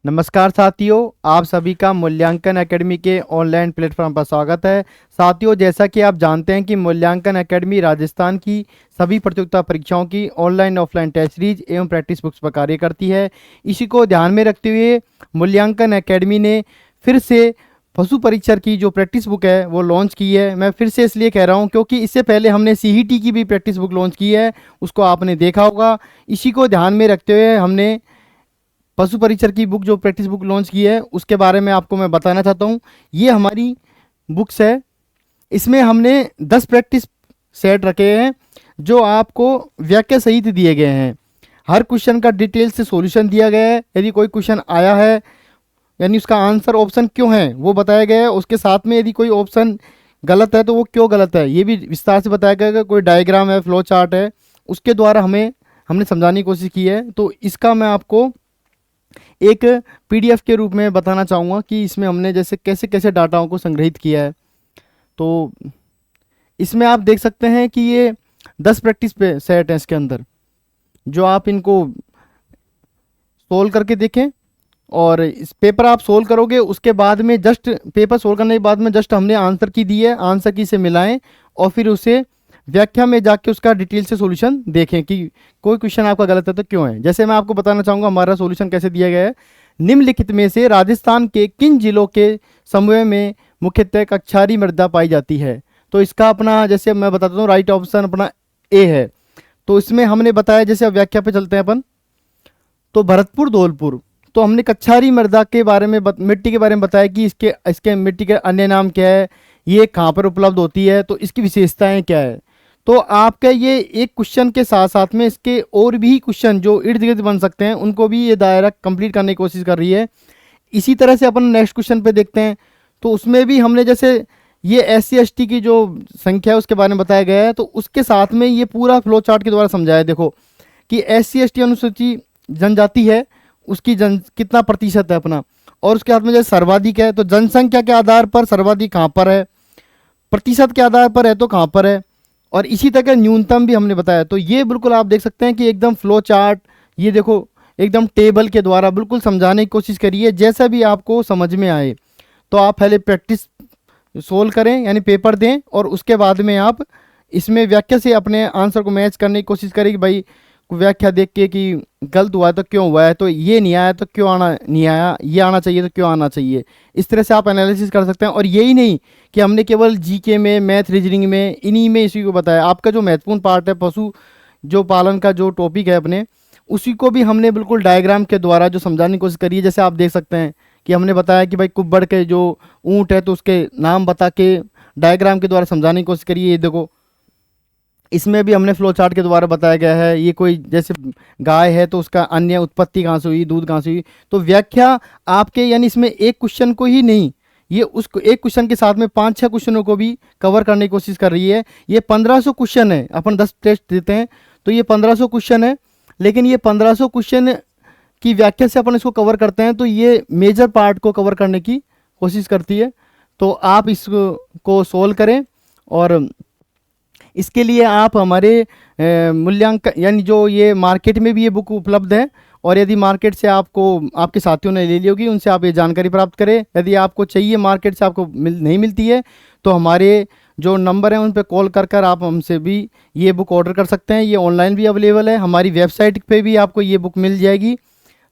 नमस्कार साथियों, आप सभी का मूल्यांकन एकेडमी के ऑनलाइन प्लेटफॉर्म पर स्वागत है। साथियों, जैसा कि आप जानते हैं कि मूल्यांकन एकेडमी राजस्थान की सभी प्रतियोगिता परीक्षाओं की ऑनलाइन ऑफलाइन टेस्ट सीरीज एवं प्रैक्टिस बुक्स पर कार्य करती है। इसी को ध्यान में रखते हुए मूल्यांकन एकेडमी ने फिर से पशु परीक्षर की जो प्रैक्टिस बुक है वो लॉन्च की है। मैं फिर से इसलिए कह रहा हूँ क्योंकि इससे पहले हमने सीईटी की भी प्रैक्टिस बुक लॉन्च की है, उसको आपने देखा होगा। इसी को ध्यान में रखते हुए हमने पशु परीक्षर की बुक जो प्रैक्टिस बुक लॉन्च की है उसके बारे में आपको मैं बताना चाहता हूँ। ये हमारी बुक्स है, इसमें हमने 10 प्रैक्टिस सेट रखे हैं जो आपको व्याख्या सहित दिए गए हैं। हर क्वेश्चन का डिटेल से सॉल्यूशन दिया गया है। यदि कोई क्वेश्चन आया है यानी उसका आंसर ऑप्शन क्यों है वो बताया गया है। उसके साथ में यदि कोई ऑप्शन गलत है तो वो क्यों गलत है ये भी विस्तार से बताया गया है। कोई डायग्राम है, फ्लो चार्ट है, उसके द्वारा हमने समझाने की कोशिश की है। तो इसका मैं आपको एक पीडीएफ के रूप में बताना चाहूँगा कि इसमें हमने जैसे कैसे कैसे डाटाओं को संग्रहित किया है। तो इसमें आप देख सकते हैं कि ये 10 प्रैक्टिस पे सेट है इसके अंदर, जो आप इनको सोल्व करके देखें। और इस पेपर आप सोल्व करोगे उसके बाद में जस्ट पेपर सोल्व करने के बाद में जस्ट हमने आंसर की दी है, आंसर की से मिलाएं और फिर उसे व्याख्या में जाके उसका डिटेल से सॉल्यूशन देखें कि कोई क्वेश्चन आपका गलत है तो क्यों है। जैसे मैं आपको बताना चाहूँगा हमारा सॉल्यूशन कैसे दिया गया है। निम्नलिखित में से राजस्थान के किन जिलों के समूह में मुख्यतः कक्षारी मृदा पाई जाती है। तो इसका अपना जैसे मैं बताता हूँ, राइट ऑप्शन अपना ए है। तो इसमें हमने बताया, जैसे अब व्याख्या पे चलते हैं अपन, तो भरतपुर धौलपुर। तो हमने कक्षारी मृदा के बारे में मिट्टी के बारे में बताया कि इसके मिट्टी के अन्य नाम क्या है, ये कहाँ पर उपलब्ध होती है, तो इसकी विशेषताएं क्या है। तो आपका ये एक क्वेश्चन के साथ साथ में इसके और भी क्वेश्चन जो इर्द गिर्द बन सकते हैं उनको भी ये दायरा कंप्लीट करने की कोशिश कर रही है। इसी तरह से अपन नेक्स्ट क्वेश्चन पे देखते हैं। तो उसमें भी हमने जैसे ये SC ST की जो संख्या है उसके बारे में बताया गया है, तो उसके साथ में ये पूरा फ्लो चार्ट के द्वारा समझाया है। देखो कि SC ST अनुसूचित जनजाति है, उसकी कितना प्रतिशत है अपना, और उसके हाथ में जैसे सर्वाधिक है तो जनसंख्या के आधार पर सर्वाधिक कहाँ पर है, प्रतिशत के आधार पर है तो कहाँ पर है, और इसी तरह का न्यूनतम भी हमने बताया। तो ये बिल्कुल आप देख सकते हैं कि एकदम फ्लो चार्ट, ये देखो एकदम टेबल के द्वारा बिल्कुल समझाने की कोशिश करिए जैसा भी आपको समझ में आए। तो आप पहले प्रैक्टिस सोल्व करें यानी पेपर दें और उसके बाद में आप इसमें व्याख्या से अपने आंसर को मैच करने की कोशिश करें कि भाई व्याख्या देख के कि गलत हुआ है तो क्यों हुआ है, तो ये नहीं आया तो क्यों आना नहीं आया, ये आना चाहिए तो क्यों आना चाहिए। इस तरह से आप एनालिसिस कर सकते हैं। और यही नहीं कि हमने केवल जीके में, मैथ, रीजनिंग में, इन्हीं में इसी को बताया। आपका जो महत्वपूर्ण पार्ट है पशु जो पालन का जो टॉपिक है अपने, उसी को भी हमने बिल्कुल डायग्राम के द्वारा जो समझाने की कोशिश करी है। जैसे आप देख सकते हैं कि हमने बताया कि भाई कुब्बड़ के जो ऊँट है तो उसके नाम बता के डायग्राम के द्वारा समझाने की कोशिश करी है। ये देखो इसमें भी हमने फ्लो चार्ट के द्वारा बताया गया है। ये कोई जैसे गाय है तो उसका अन्य उत्पत्ति कहाँ से हुई, दूध कहाँ से हुई। तो व्याख्या आपके यानी इसमें एक क्वेश्चन को ही नहीं, ये उस एक क्वेश्चन के साथ में 5-6 क्वेश्चनों को भी कवर करने की कोशिश कर रही है। ये 1500 क्वेश्चन है, अपन 10 टेस्ट देते हैं तो ये 1500 क्वेश्चन है, लेकिन ये 1500 क्वेश्चन की व्याख्या से अपन इसको कवर करते हैं तो ये मेजर पार्ट को कवर करने की कोशिश करती है। तो आप इसको सोल्व करें और इसके लिए आप हमारे मूल्यांकन यानी जो ये मार्केट में भी ये बुक उपलब्ध है, और यदि मार्केट से आपको आपके साथियों ने ले ली होगी उनसे आप ये जानकारी प्राप्त करें। यदि आपको चाहिए, मार्केट से आपको नहीं मिलती है, तो हमारे जो नंबर हैं उन पर कॉल कर आप हमसे भी ये बुक ऑर्डर कर सकते हैं। ये ऑनलाइन भी अवेलेबल है, हमारी वेबसाइट पे भी आपको ये बुक मिल जाएगी।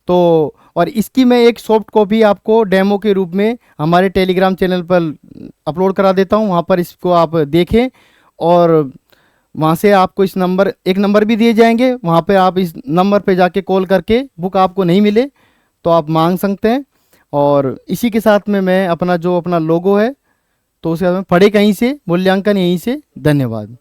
तो और इसकी मैं एक सॉफ्ट कॉपी आपको डेमो के रूप में हमारे टेलीग्राम चैनल पर अपलोड करा देता हूँ, वहाँ पर इसको आप देखें। और वहाँ से आपको एक नंबर भी दिए जाएंगे, वहाँ पे आप इस नंबर पे जाके कॉल करके बुक आपको नहीं मिले तो आप मांग सकते हैं। और इसी के साथ में मैं अपना लोगो है तो उसे पढ़े कहीं से, मूल्यांकन यहीं से। धन्यवाद।